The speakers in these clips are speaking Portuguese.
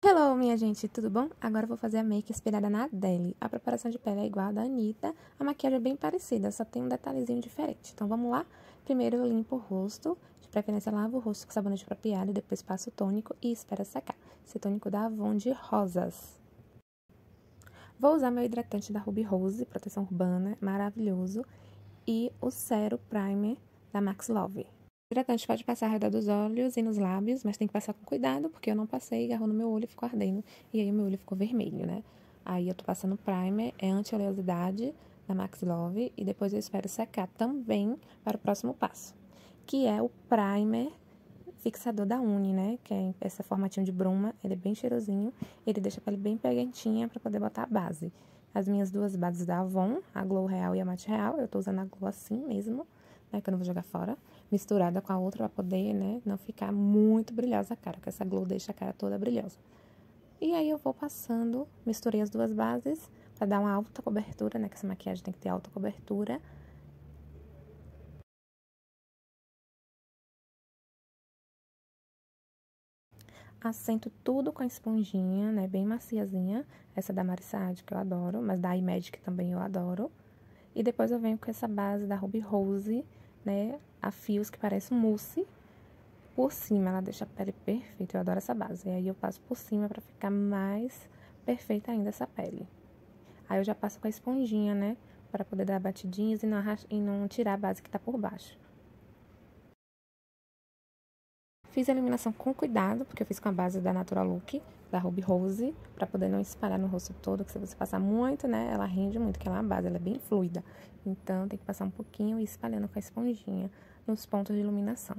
Hello, minha gente, tudo bom? Agora eu vou fazer a make inspirada na Adele. A preparação de pele é igual a da Anitta, a maquiagem é bem parecida, só tem um detalhezinho diferente. Então vamos lá? Primeiro eu limpo o rosto, de preferência lavo o rosto com sabonete apropriado, depois passo o tônico e espero secar. Esse tônico da Avon de rosas. Vou usar meu hidratante da Ruby Rose, proteção urbana, maravilhoso, e o Zero Primer da Max Love. O hidratante pode passar ao redor dos olhos e nos lábios, mas tem que passar com cuidado, porque eu não passei, agarrou no meu olho e ficou ardendo. E aí o meu olho ficou vermelho, né? Aí eu tô passando primer, é anti-oleosidade da Max Love, e depois eu espero secar também para o próximo passo, que é o primer fixador da Uni, né? Que é esse formatinho de bruma, ele é bem cheirosinho, ele deixa a pele bem pegantinha para poder botar a base. As minhas duas bases da Avon, a Glow Real e a Matte Real, eu tô usando a Glow assim mesmo, né, que eu não vou jogar fora, misturada com a outra pra poder, né, não ficar muito brilhosa a cara, porque essa Glow deixa a cara toda brilhosa. E aí eu vou passando, misturei as duas bases pra dar uma alta cobertura, né, que essa maquiagem tem que ter alta cobertura. Assento tudo com a esponjinha, né, bem maciazinha, essa da Marissade que eu adoro, mas da iMagic também eu adoro. E depois eu venho com essa base da Ruby Rose, né, a fios que parece mousse. Por cima, ela deixa a pele perfeita, eu adoro essa base. E aí eu passo por cima pra ficar mais perfeita ainda essa pele. Aí eu já passo com a esponjinha, né, pra poder dar batidinhas e não tirar a base que tá por baixo. Fiz a iluminação com cuidado, porque eu fiz com a base da Natural Look, da Ruby Rose, pra poder não espalhar no rosto todo, que se você passar muito, né, ela rende muito, que ela é uma base, ela é bem fluida. Então, tem que passar um pouquinho e ir espalhando com a esponjinha nos pontos de iluminação.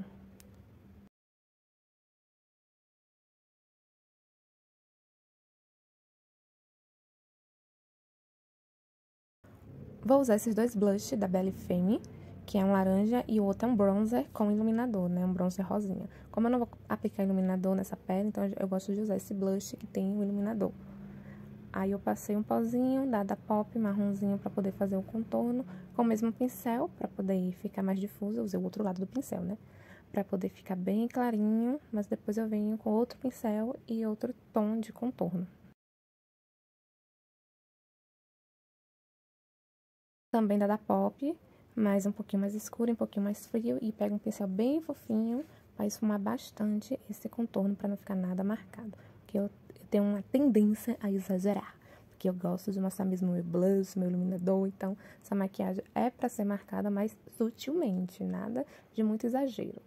Vou usar esses dois blush da Belle Femme, que é um laranja e o outro é um bronzer com iluminador, né? Um bronzer rosinha. Como eu não vou aplicar iluminador nessa pele, então eu gosto de usar esse blush que tem o iluminador. Aí eu passei um pozinho da Pop marronzinho pra poder fazer o contorno, com o mesmo pincel, pra poder ficar mais difuso. Eu usei o outro lado do pincel, né? Pra poder ficar bem clarinho, mas depois eu venho com outro pincel e outro tom de contorno. Também da Pop, mas um pouquinho mais escuro, um pouquinho mais frio. E pego um pincel bem fofinho para esfumar bastante esse contorno, para não ficar nada marcado. Porque eu tenho uma tendência a exagerar. Porque eu gosto de mostrar mesmo meu blush, meu iluminador. Então, essa maquiagem é para ser marcada, mas sutilmente, nada de muito exagero.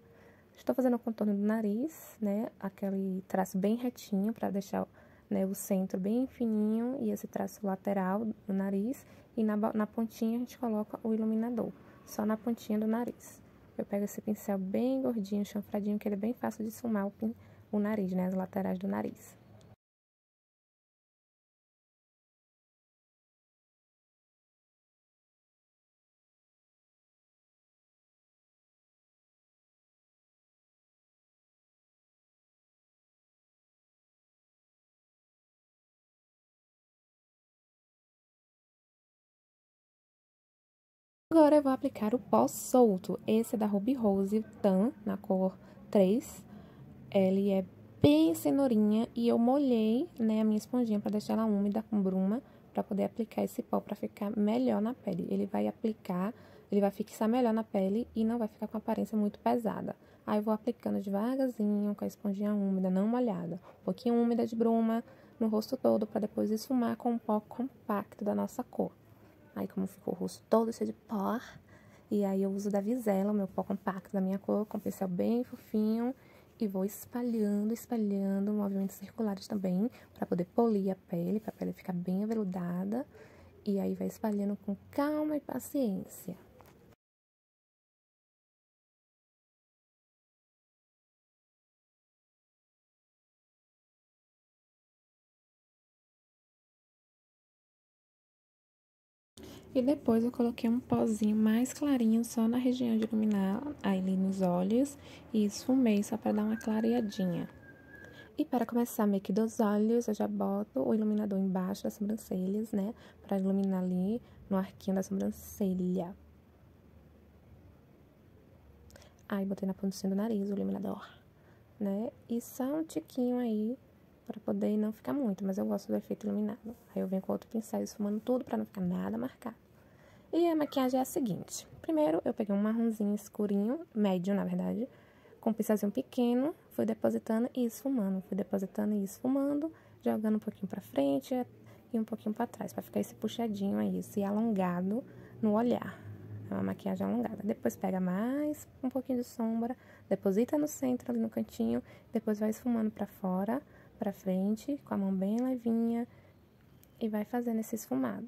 Estou fazendo o contorno do nariz, né? Aquele traço bem retinho para deixar, né, o centro bem fininho e esse traço lateral do nariz. E na pontinha a gente coloca o iluminador, só na pontinha do nariz. Eu pego esse pincel bem gordinho, chanfradinho, que ele é bem fácil de esfumar o nariz, né? As laterais do nariz. Agora eu vou aplicar o pó solto. Esse é da Ruby Rose, o Tan, na cor 3. Ele é bem cenourinha e eu molhei, né, a minha esponjinha para deixar ela úmida com bruma, para poder aplicar esse pó para ficar melhor na pele. Ele vai fixar melhor na pele e não vai ficar com aparência muito pesada. Aí eu vou aplicando devagarzinho com a esponjinha úmida, não molhada. Um pouquinho úmida de bruma no rosto todo para depois esfumar com o pó compacto da nossa cor. Aí como ficou o rosto todo cheio de pó, e aí eu uso da Visela, o meu pó compacto da minha cor, com pincel bem fofinho, e vou espalhando, movimentos circulares também, para poder polir a pele ficar bem aveludada, e aí vai espalhando com calma e paciência. E depois eu coloquei um pozinho mais clarinho só na região de iluminar, ali nos olhos, e esfumei só para dar uma clareadinha. E para começar a make dos olhos, eu já boto o iluminador embaixo das sobrancelhas, né? Para iluminar ali no arquinho da sobrancelha. Aí, botei na pontinha do nariz o iluminador, né? E só um tiquinho aí, pra poder não ficar muito, mas eu gosto do efeito iluminado. Aí, eu venho com outro pincel esfumando tudo pra não ficar nada marcado. E a maquiagem é a seguinte. Primeiro, eu peguei um marronzinho escurinho, médio, na verdade, com um pincelzinho pequeno, fui depositando e esfumando. Fui depositando e esfumando, jogando um pouquinho pra frente e um pouquinho pra trás, pra ficar esse puxadinho aí, esse alongado no olhar. É uma maquiagem alongada. Depois pega mais um pouquinho de sombra, deposita no centro, ali no cantinho, depois vai esfumando pra fora, pra frente, com a mão bem levinha, e vai fazendo esse esfumado.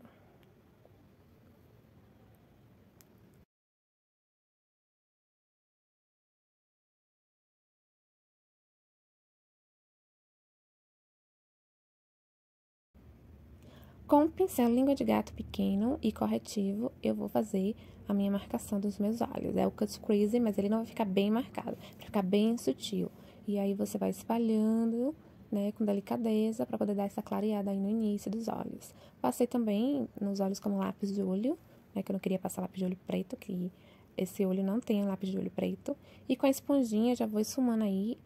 Com o pincel língua de gato pequeno e corretivo, eu vou fazer a minha marcação dos meus olhos. É o Cut Crease, mas ele não vai ficar bem marcado, vai ficar bem sutil. E aí, você vai espalhando, né, com delicadeza, pra poder dar essa clareada aí no início dos olhos. Passei também nos olhos como lápis de olho, né, que eu não queria passar lápis de olho preto, que esse olho não tem lápis de olho preto. E com a esponjinha, já vou esfumando aí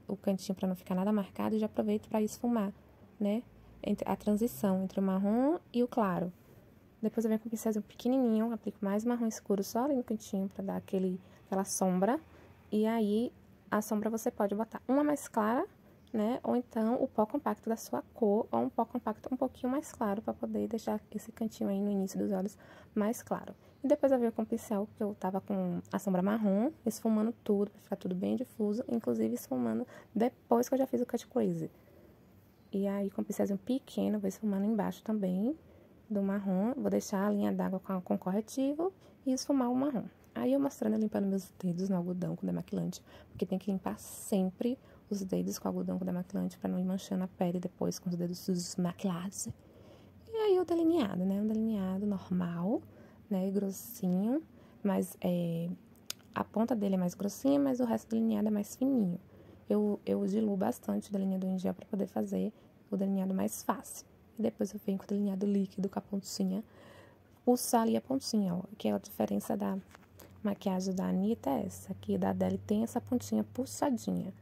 o cantinho pra não ficar nada marcado, e já aproveito pra esfumar, né, a transição entre o marrom e o claro. Depois eu venho com o pincelzinho pequenininho, aplico mais marrom escuro só ali no cantinho pra dar aquela sombra. E aí, a sombra você pode botar uma mais clara, né? Ou então o pó compacto da sua cor, ou um pó compacto um pouquinho mais claro, pra poder deixar esse cantinho aí no início dos olhos mais claro. E depois eu venho com o pincel, que eu tava com a sombra marrom, esfumando tudo, pra ficar tudo bem difuso, inclusive esfumando depois que eu já fiz o Cut Crease. E aí, com o pincelzinho pequeno, vou esfumando embaixo também do marrom. Vou deixar a linha d'água com corretivo e esfumar o marrom. Aí, eu mostrando, limpando meus dedos no algodão com demaquilante, porque tem que limpar sempre os dedos com algodão com demaquilante pra não ir manchando a pele depois com os dedos sujos maquilados. E aí, o delineado, né? Um delineado normal, né? Grossinho, mas a ponta dele é mais grossinha, mas o resto do delineado é mais fininho. Eu diluo bastante o delineador em gel para poder fazer o delineado mais fácil. E depois eu venho com o delineado líquido com a pontinha, pulsar ali a pontinha, ó. Que é a diferença da maquiagem da Anitta é essa. Aqui da Adele tem essa pontinha pulsadinha.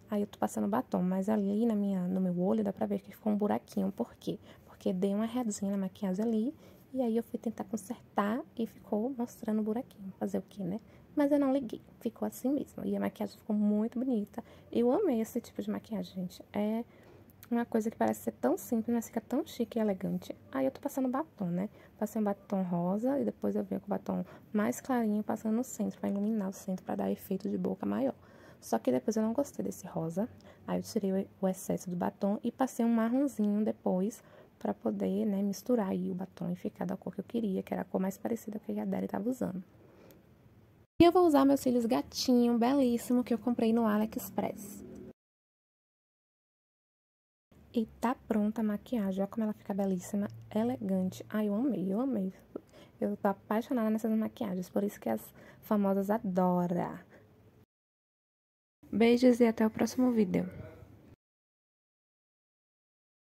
Aí eu tô passando batom, mas ali no meu olho dá pra ver que ficou um buraquinho. Por quê? Porque dei uma redinha na maquiagem ali, e aí eu fui tentar consertar e ficou mostrando o buraquinho. Fazer o quê, né? Mas eu não liguei, ficou assim mesmo. E a maquiagem ficou muito bonita. Eu amei esse tipo de maquiagem, gente. É uma coisa que parece ser tão simples, mas fica tão chique e elegante. Aí eu tô passando batom, né? Passei um batom rosa e depois eu venho com o batom mais clarinho, passando no centro, pra iluminar o centro, pra dar efeito de boca maior. Só que depois eu não gostei desse rosa. Aí eu tirei o excesso do batom e passei um marronzinho depois, pra poder, né, misturar aí o batom e ficar da cor que eu queria, que era a cor mais parecida com a que a Adele tava usando. E eu vou usar meus cílios gatinho, belíssimo, que eu comprei no AliExpress. E tá pronta a maquiagem, olha como ela fica belíssima, elegante. Ai, eu amei, eu amei. Eu tô apaixonada nessas maquiagens, por isso que as famosas adoram. Beijos e até o próximo vídeo.